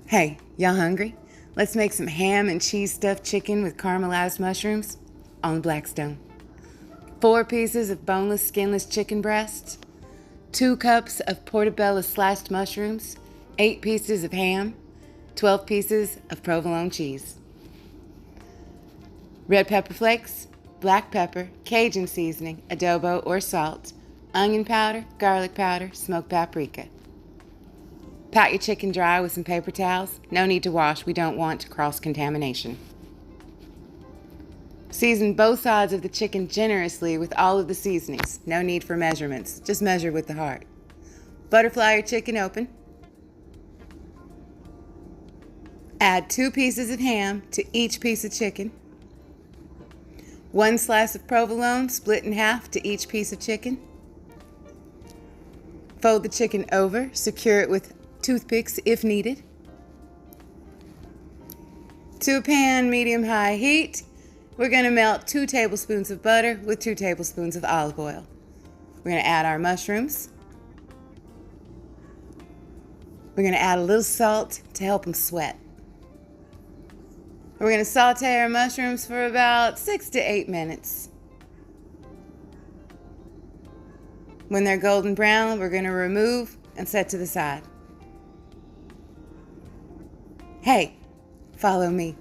Hey, y'all hungry? Let's make some ham and cheese stuffed chicken with caramelized mushrooms on Blackstone. 4 pieces of boneless, skinless chicken breast, 2 cups of portobello sliced mushrooms, 8 pieces of ham, 12 pieces of provolone cheese. Red pepper flakes, black pepper, Cajun seasoning, adobo or salt, onion powder, garlic powder, smoked paprika. Pat your chicken dry with some paper towels. No need to wash. We don't want cross-contamination. Season both sides of the chicken generously with all of the seasonings. No need for measurements. Just measure with the heart. Butterfly your chicken open. Add 2 pieces of ham to each piece of chicken. 1 slice of provolone split in half to each piece of chicken. Fold the chicken over, secure it with toothpicks if needed. To a pan, medium-high heat, we're going to melt 2 tablespoons of butter with 2 tablespoons of olive oil. We're going to add our mushrooms. We're going to add a little salt to help them sweat. We're going to saute our mushrooms for about 6 to 8 minutes. When they're golden brown, we're going to remove and set to the side. Hey, follow me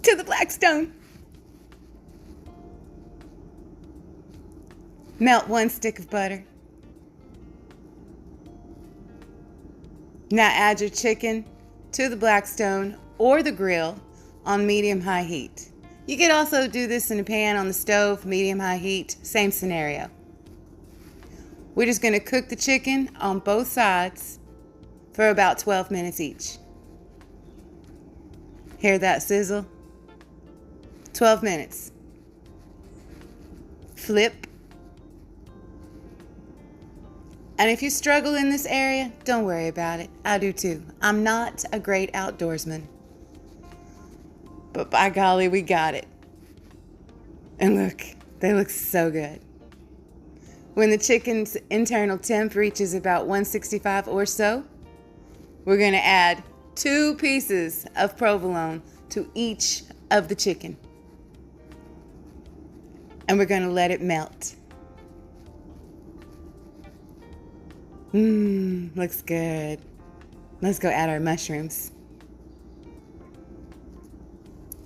to the Blackstone. Melt 1 stick of butter. Now add your chicken to the Blackstone or the grill on medium-high heat. You could also do this in a pan on the stove, medium-high heat, same scenario. We're just going to cook the chicken on both sides for about 12 minutes each. Hear that sizzle? 12 minutes. Flip. And if you struggle in this area, don't worry about it. I do too. I'm not a great outdoorsman. But by golly, we got it. And look, they look so good. When the chicken's internal temp reaches about 165 or so, we're going to add 2 pieces of provolone to each of the chicken. And we're going to let it melt. Looks good. Let's go add our mushrooms.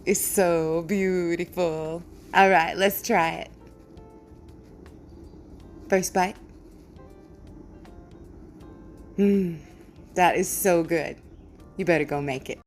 It's so beautiful. All right, let's try it. First bite. That is so good. You better go make it.